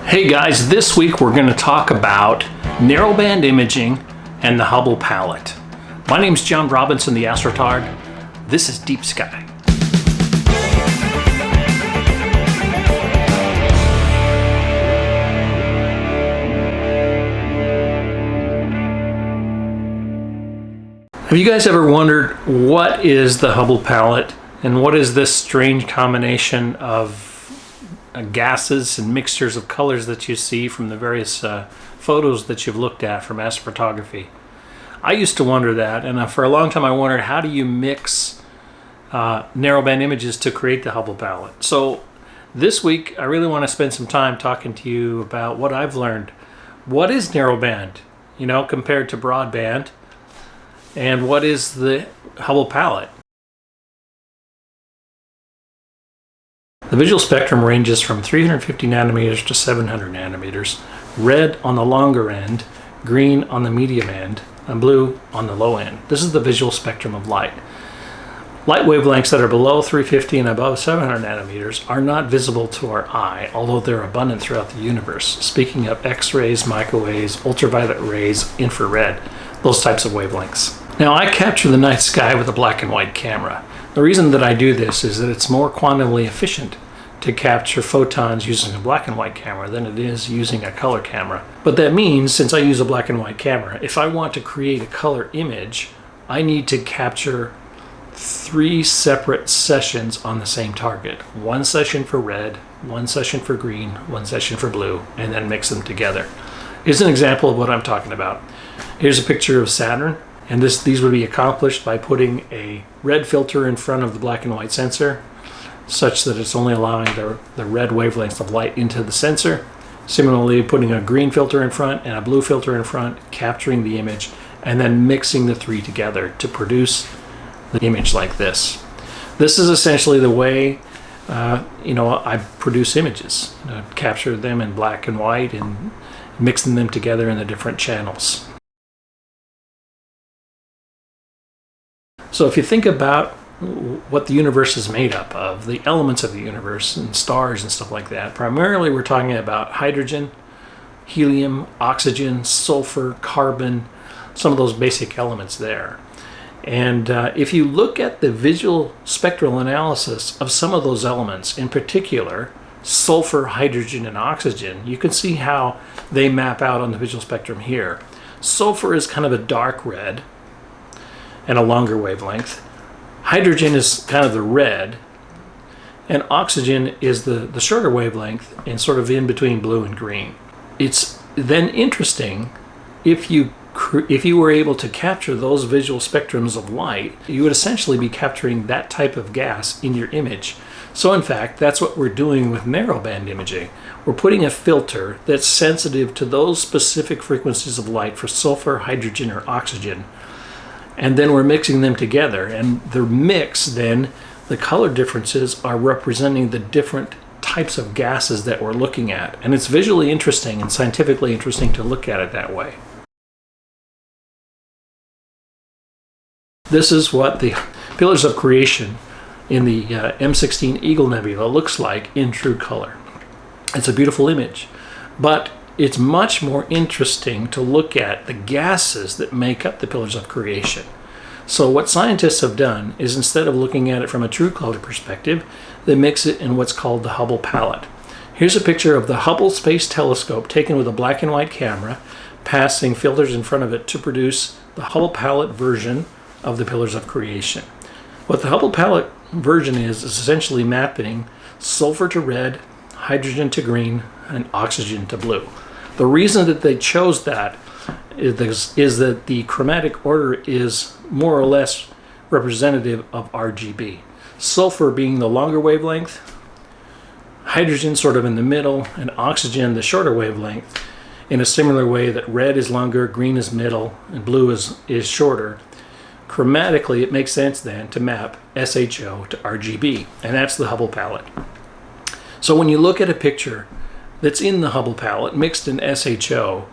Hey guys, this week we're going to talk about narrowband imaging and the Hubble Palette. My name's John Robinson, the Astrotard. This is Deep Sky. Have you guys ever wondered what is the Hubble Palette and what is this strange combination of gases and mixtures of colors that you see from the various photos that you've looked at from astrophotography? I used to wonder that, and for a long time I wondered, how do you mix narrowband images to create the Hubble Palette? So this week I really want to spend some time talking to you about what I've learned. What is narrowband, compared to broadband, and what is the Hubble Palette? The visual spectrum ranges from 350 nanometers to 700 nanometers, red on the longer end, green on the medium end, and blue on the low end. This is the visual spectrum of light. Light wavelengths that are below 350 and above 700 nanometers are not visible to our eye, although they're abundant throughout the universe. Speaking of X-rays, microwaves, ultraviolet rays, infrared, those types of wavelengths. Now, I capture the night sky with a black and white camera. The reason that I do this is that it's more quantumly efficient to capture photons using a black and white camera than it is using a color camera. But that means, since I use a black and white camera, if I want to create a color image, I need to capture 3 separate sessions on the same target. 1 session for red, 1 session for green, 1 session for blue, and then mix them together. Here's an example of what I'm talking about. Here's a picture of Saturn. And these would be accomplished by putting a red filter in front of the black and white sensor, such that it's only allowing the red wavelengths of light into the sensor. Similarly, putting a green filter in front and a blue filter in front, capturing the image, and then mixing the 3 together to produce the image like this. This is essentially the way I produce images. Capture them in black and white and mixing them together in the different channels. So if you think about what the universe is made up of, the elements of the universe and stars and stuff like that, primarily we're talking about hydrogen, helium, oxygen, sulfur, carbon, some of those basic elements there. And if you look at the visual spectral analysis of some of those elements, in particular sulfur, hydrogen, and oxygen, you can see how they map out on the visual spectrum here. Sulfur is kind of a dark red and a longer wavelength. Hydrogen is kind of the red, and oxygen is the shorter wavelength and sort of in between blue and green. It's then interesting if you were able to capture those visual spectrums of light, you would essentially be capturing that type of gas in your image. So in fact, that's what we're doing with narrowband imaging. We're putting a filter that's sensitive to those specific frequencies of light for sulfur, hydrogen, or oxygen. And then we're mixing them together, and the mix then, the color differences are representing the different types of gases that we're looking at. And it's visually interesting and scientifically interesting to look at it that way. This is what the pillars of creation in the M16 Eagle Nebula looks like in true color. It's a beautiful image, but it's much more interesting to look at the gases that make up the pillars of creation. So what scientists have done is, instead of looking at it from a true color perspective, they mix it in what's called the Hubble Palette. Here's a picture of the Hubble Space Telescope taken with a black and white camera, passing filters in front of it to produce the Hubble Palette version of the pillars of creation. What the Hubble Palette version is essentially mapping sulfur to red, hydrogen to green, and oxygen to blue. The reason that they chose that is that the chromatic order is more or less representative of RGB. Sulfur being the longer wavelength, hydrogen sort of in the middle, and oxygen the shorter wavelength, in a similar way that red is longer, green is middle, and blue is shorter. Chromatically, it makes sense then to map SHO to RGB, and that's the Hubble Palette. So when you look at a picture that's in the Hubble Palette mixed in SHO,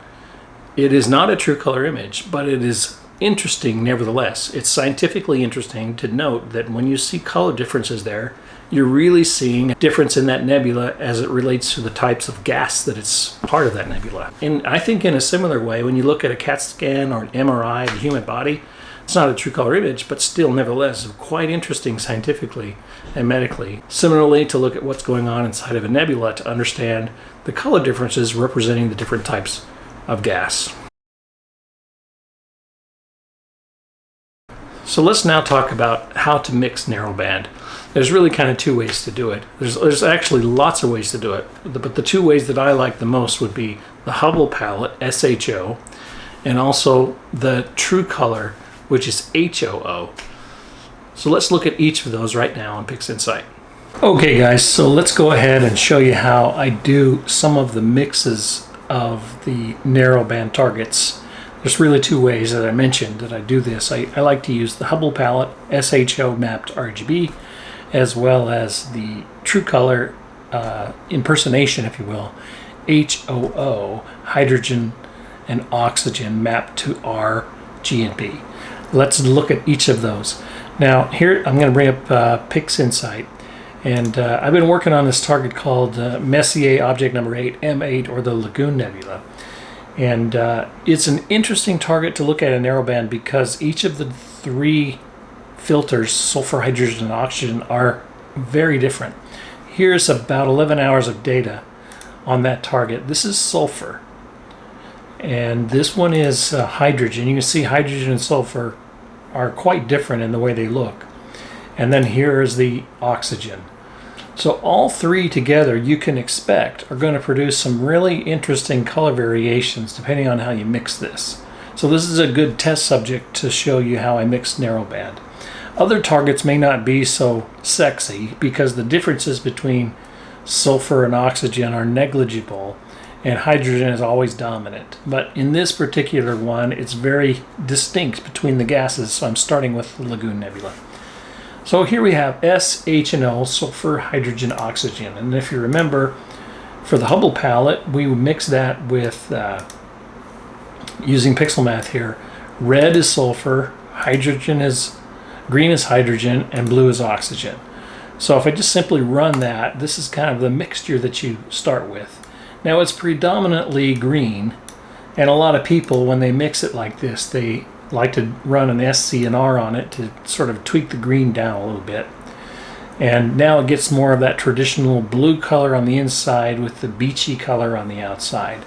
it is not a true color image, but it is interesting nevertheless. It's scientifically interesting to note that when you see color differences there, you're really seeing a difference in that nebula as it relates to the types of gas that it's part of that nebula. And I think in a similar way, when you look at a CAT scan or an MRI of the human body, it's not a true color image, but still nevertheless quite interesting scientifically and medically. Similarly, to look at what's going on inside of a nebula to understand the color differences representing the different types of gas. So let's now talk about how to mix narrowband. There's really kind of two ways to do it. There's actually lots of ways to do it, but the two ways that I like the most would be the Hubble Palette, SHO, and also the True Color, which is HOO. So let's look at each of those right now on PixInsight. Okay guys, so let's go ahead and show you how I do some of the mixes of the narrowband targets. There's really two ways that I mentioned that I do this. I like to use the Hubble Palette SHO mapped RGB, as well as the True Color impersonation, if you will, HOO, hydrogen and oxygen mapped to R, G, and P. Let's look at each of those. Now here I'm going to bring up PixInsight, and I've been working on this target called Messier Object Number 8, M8, or the Lagoon Nebula. And it's an interesting target to look at in narrowband because each of the three filters, sulfur, hydrogen, and oxygen, are very different. Here's about 11 hours of data on that target. This is sulfur, and this one is hydrogen. You can see hydrogen and sulfur are quite different in the way they look. And then here is the oxygen. So all three together, you can expect, are going to produce some really interesting color variations depending on how you mix this. So this is a good test subject to show you how I mix narrowband. Other targets may not be so sexy because the differences between sulfur and oxygen are negligible and hydrogen is always dominant. But in this particular one, it's very distinct between the gases, so I'm starting with the Lagoon Nebula. So here we have S, H, and O, sulfur, hydrogen, oxygen. And if you remember, for the Hubble Palette, we mix that with, using pixel math here, red is sulfur, green is hydrogen, and blue is oxygen. So if I just simply run that, this is kind of the mixture that you start with. Now it's predominantly green, and a lot of people, when they mix it like this, they like to run an SC and R on it to sort of tweak the green down a little bit. And now it gets more of that traditional blue color on the inside with the beachy color on the outside.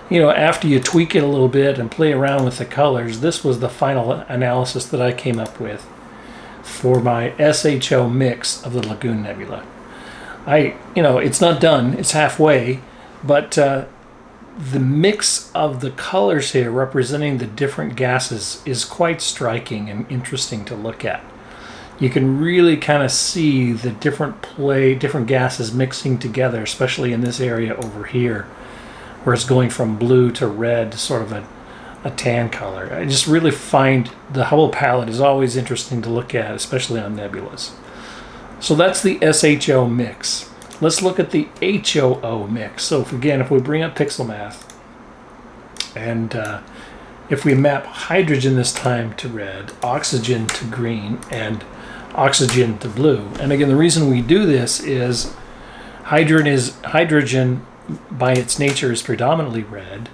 You know, after you tweak it a little bit and play around with the colors, this was the final analysis that I came up with for my SHO mix of the Lagoon Nebula. It's not done, it's halfway, but the mix of the colors here representing the different gases is quite striking and interesting to look at. You can really kind of see the different gases mixing together, especially in this area over here, where it's going from blue to red, sort of a tan color. I just really find the Hubble Palette is always interesting to look at, especially on nebulas. So that's the SHO mix. Let's look at the HOO mix. So if we bring up pixel math, and if we map hydrogen this time to red, oxygen to green, and oxygen to blue. And again, the reason we do this is hydrogen by its nature is predominantly red.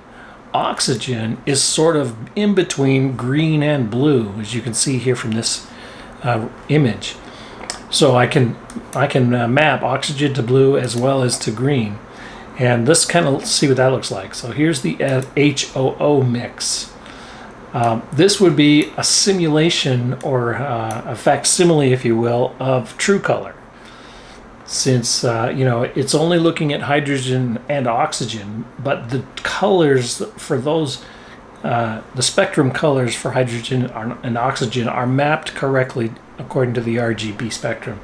Oxygen is sort of in between green and blue, as you can see here from this image. So I can map oxygen to blue as well as to green, and let's kind of see what that looks like. So here's the HOO mix. This would be a simulation or a facsimile, if you will, of True Color. Since it's only looking at hydrogen and oxygen, but the colors for those, the spectrum colors for hydrogen and oxygen are mapped correctly according to the RGB spectrum.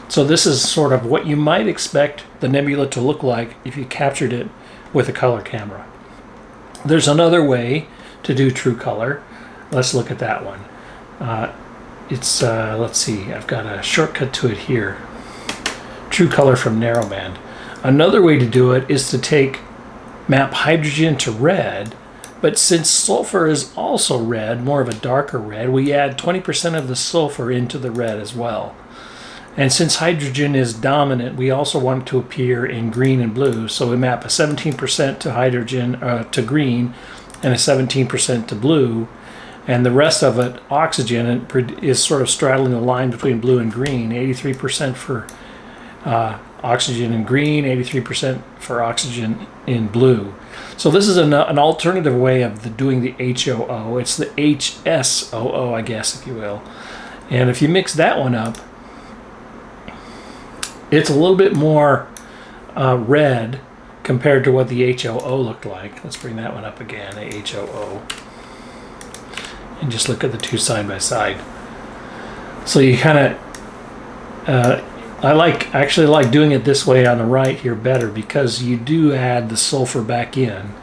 So this is sort of what you might expect the nebula to look like if you captured it with a color camera. There's another way to do True Color. Let's look at that one. Let's see, I've got a shortcut to it here. True Color from Narrowband. Another way to do it is to map hydrogen to red, but since sulfur is also red, more of a darker red, we add 20% of the sulfur into the red as well. And since hydrogen is dominant, we also want it to appear in green and blue. So we map a 17% to hydrogen, to green, and a 17% to blue. And the rest of it, oxygen, is sort of straddling the line between blue and green. 83% for oxygen in green, 83% for oxygen in blue. So this is an alternative way of doing the HOO. It's the HSOO, I guess, if you will. And if you mix that one up, it's a little bit more red compared to what the HOO looked like. Let's bring that one up again, the HOO. And just look at the two side by side. So you kind of, I actually like doing it this way on the right here better, because you do add the sulfur back in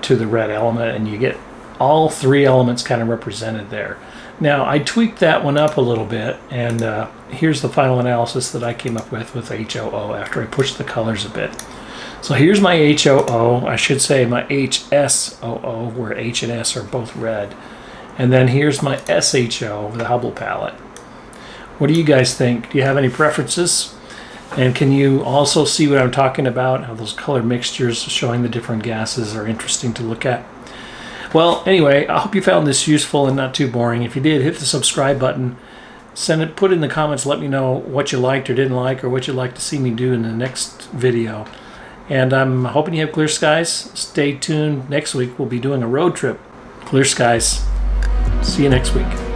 to the red element, and you get all three elements kind of represented there. Now I tweaked that one up a little bit, and here's the final analysis that I came up with HOO after I pushed the colors a bit. So here's my HOO, I should say my HSOO, where H and S are both red. And then here's my SHO, the Hubble Palette. What do you guys think? Do you have any preferences? And can you also see what I'm talking about? How those color mixtures showing the different gases are interesting to look at. Well, anyway, I hope you found this useful and not too boring. If you did, hit the subscribe button. Put in the comments, let me know what you liked or didn't like, or what you'd like to see me do in the next video. And I'm hoping you have clear skies. Stay tuned. Next week, we'll be doing a road trip. Clear skies. See you next week.